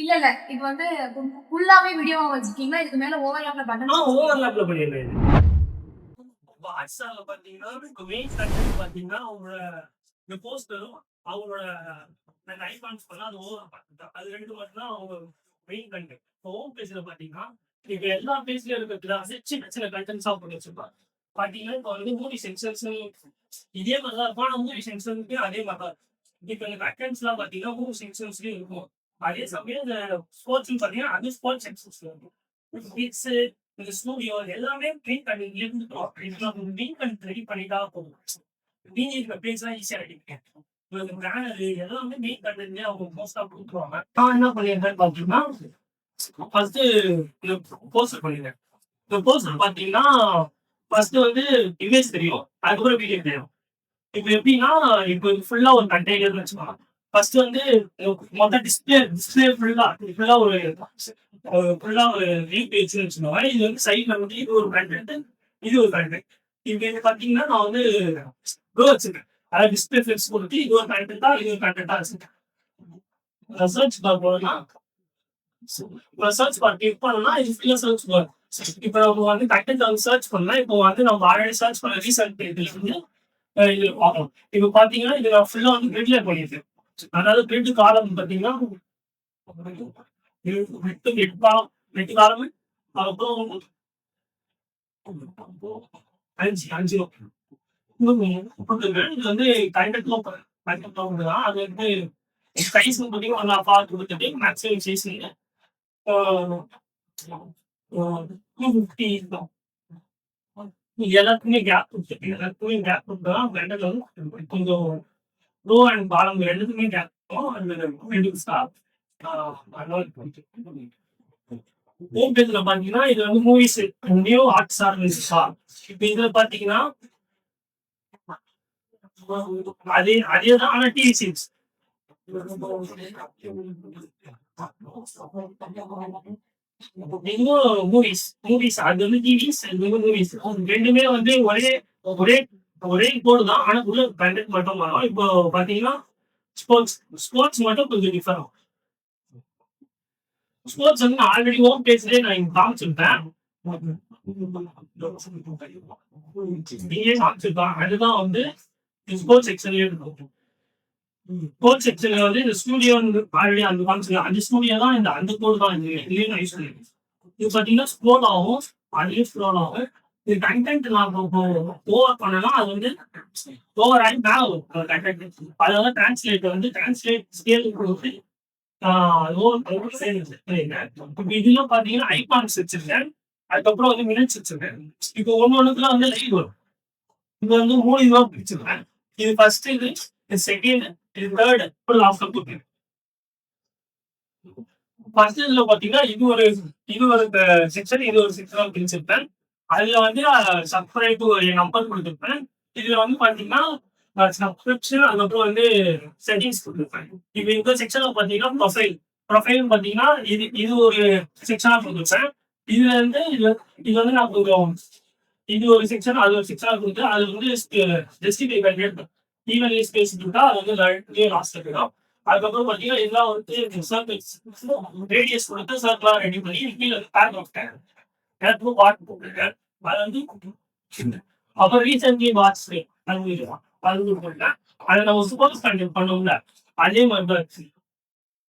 இல்ல இல்ல இது வந்து ஃபுல்லாவே வீடியோவா வச்சிருக்கீங்களா? இதுக்கு மேல ஓவர்லாப்ல பட்டன் ஓவர்லாப்ல பண்ணிடுறேன். வாட்ஸ்அப்ல பாத்தீங்கன்னா மெயின் கண்டென்ட் பாத்தீங்கன்னா அவங்களோட இந்த போஸ்டரும் அவங்களோட ஐகான்ஸ் பண்ணா அது ஓவர் பார்த்துட்டா அது ரெண்டு மட்டும் தான் அவங்க மெயின் கண்டென்ட். ஹோம் பேஜ்ல பாத்தீங்கன்னா இப்ப எல்லா பேஜ்லயும் இருக்கிறதுல சின்ன சின்ன கண்டென்ட்ஸா பண்ணி வச்சிருப்பாங்க. பாத்தீங்கன்னா இப்போ வந்து மூவி சென்சர்ஸ் இதே மாதிரி தான் இருக்கும். ஆனா மூவி சென்சருக்கு அதே மாதிரி தான் இருக்கும். இப்ப இந்த கண்டென்ட்ஸ் எல்லாம் பாத்தீங்கன்னா மூவி சென்சர்ஸ்லயும் இருக்கும். அதே சமயம் இந்த ஸ்போர்ட்ஸ் பாத்தீங்கன்னா அது ஸ்போர்ட்ஸ் சென்சர்ஸ்ல இருக்கும். கிட்ஸ் இந்த ஸ்டூடியோ எல்லாமே மெயின் கண்டென்ட்ல இருந்து மெயின் கண்டென்ட் ரெடி பண்ணிட்டா போதும். மீதி இருக்கிற பேஜ்லாம் ஈஸியா ரெடி பண்ணிக்கலாம். பேனர் எல்லாமே மெயின் கண்டென்ட்லயே அவங்க மோஸ்டா கொடுத்துருவாங்க. நான் என்ன பண்ணிருக்கேன்னு பாத்தீங்கன்னா ஃபர்ஸ்ட் இந்த போஸ்டர் பண்ணிருக்கேன். இந்த போஸ்டர் பாத்தீங்கன்னா ஃபர்ஸ்ட் வந்து இமேஜ் தெரியும், அதுக்கப்புறம் வீடியோ தெரியும். இப்ப எப்படின்னா இப்போ ஃபுல்லா ஒரு கண்டெய்னர் வச்சுக்கலாம். ஃபர்ஸ்ட் வந்து மொத்த டிஸ்பிளே ஃபுல்லா ஒரு வியூ பேஜ் வச்சுக்கோங்க. இது வந்து சைட்ல வந்து இது ஒரு கண்டென்ட், இது ஒரு கண்டென்ட். இங்க பாத்தீங்கன்னா நான் வந்து ரோ வச்சிருக்கேன். அதாவது டிஸ்பிளே ஃபிக்ஸ் கொடுத்து இது ஒரு கண்டென்ட்டா இது ஒரு கண்டென்ட்டா வச்சிருக்கேன். சர்ச் பார் போடலாம். சர்ச் பார் கிளிக் பண்ணா இது ஃபுல்லா சர்ச் பார். இப்போ நம்ம வந்து கண்டென்ட் வந்து சர்ச் பண்ணலாம். இப்போ வந்து நம்ம ஆல்ரெடி சர்ச் பண்ண ரீசன்ட் பேஜ்ல இருந்து இது பார்க்கலாம். இப்போ பாத்தீங்கன்னா இது நான் ஃபுல்லா வந்து கிரிட்ல பண்ணிருக்கேன். அதாவது கிரிட் காலம் பாத்தீங்கன்னா 8 காலம் 8 காலம் அப்புறம் 5 இது வந்து கண்டென்ட் தான். அது வந்து சைஸ் பாத்தீங்கன்னா நல்லா பார்த்து கொடுத்துட்டு மேக்ஸிமம் சைஸ் 250 இருக்கும். எல்லாத்துக்குமே கேப் கொடுத்துருக்கு. எல்லாத்துக்குமே கேப் கொடுத்தா கண்டென்ட் வந்து கொஞ்சம் ரோ அண்ட் பாலம் ரெண்டுக்குமே கேப் இருக்கும். அது ரெடியூஸா ஹோம் பேஜ்ல பாத்தீங்கன்னா இது வந்து மூவிஸ் நியூ ஆர்ட்ஸ் ஆர்கனைசா. இப்ப இதுல பாத்தீங்கன்னா அதேதான் ஆனா டிவி சீரிஸ். இதுவும் மூவிஸ் அது வந்து டிவிஸ் இது வந்து மூவிஸ் ரெண்டுமே வந்து ஒரே ஒரே ஒரே கோடு தான். ஆனா உள்ள கண்டென்ட் மட்டும் வரும். இப்போ பாத்தீங்கன்னா ஸ்போர்ட்ஸ் ஸ்போர்ட்ஸ் மட்டும் கொஞ்சம் டிஃபரெண்ட். ஸ்போர்ட்ஸ் வந்து நான் ஆல்ரெடி ஹோம் பேஜ்லயே நான் இங்க காமிச்சிருப்பேன். நீயே காமிச்சிருப்பான். அதுதான் வந்து ஸ்போர்ட்ஸ் செக்ஷன்லயே இருக்கும். ஸ்போர்ட்ஸ் செக்ஷன்ல வந்து இந்த ஸ்டூடியோ ஆல்ரெடி அந்த காமிச்சிருக்கேன். அந்த ஸ்டூடியோ தான் இந்த அந்த கோடு தான் இதுலயே நான் யூஸ் பண்ணிருக்கேன். இது பாத்தீங்கன்னா ஸ்க்ரோல் ஆகும். அதுலயே ஸ்க்ரோல் ஆகும். இது கண்டென்ட் நான் ஓவர் பண்ணனா அது வந்து ஓவர் ஆகி மேல வரும் கண்டென்ட். அதாவது டிரான்ஸ்லேட் வந்து டிரான்ஸ்லேட் ஸ்கேல் கொடுத்து இதெல்லாம் பாத்தீங்கன்னா ஐகான்ஸ் வச்சிருக்கேன். அதுக்கப்புறம் வந்து மினிட்ஸ் வச்சிருக்கேன். இப்போ ஒண்ணுக்குலாம் வந்து லைவ் வரும். இது வந்து 3 இதுவா பிரிச்சிருக்கேன். இது ஃபர்ஸ்ட் இது செகண்ட் இது third full after cooking. First இதுல பாத்தீங்கன்னா இது ஒரு செக்ஷன் இது ஒரு செக்ஷனா பிரிச்சிருப்பேன். அதுல வந்து சப்ஸ்கிரைப் என் நம்பர் கொடுத்துருப்பேன். இதுல வந்து பாத்தீங்கன்னா சப்ஸ்கிரிப்ஷன் அதுக்கப்புறம் வந்து செட்டிங்ஸ் கொடுத்துருப்பேன். இப்போ இந்த செக்ஷன்ல பாத்தீங்கன்னா ப்ரொஃபைல் பாத்தீங்கன்னா இது ஒரு செக்ஷனா கொடுத்துருப்பேன். இதுல இருந்து இது வந்து நான் கொஞ்சம் இது ஒரு செக்ஷன் அது ஒரு செக்ஷனா கொடுத்து அது வந்து ஜஸ்டிஃபை பண்ணிட்டு ஈவன் ஸ்பேஸ் கொடுத்தா அது வந்து லாஸ்ட்ல போயிடும். அதுக்கப்புறம் பாத்தீங்கன்னா இதெல்லாம் வந்து சர்க்கிள்ஸ் ரேடியஸ் கொடுத்து சர்க்கிளா ரெடி பண்ணி கீழே பேராகிராஃப் எனக்கு வாட் போட்டுருக்கேன். அது வந்து அப்புறம் ரீசென்ட்லி வாட்ச் அது போட்டேன். அதை நம்ம சூப்பர் கண்டென்ட் பண்ணோம்ல அதே மாதிரி தான் இருக்கு.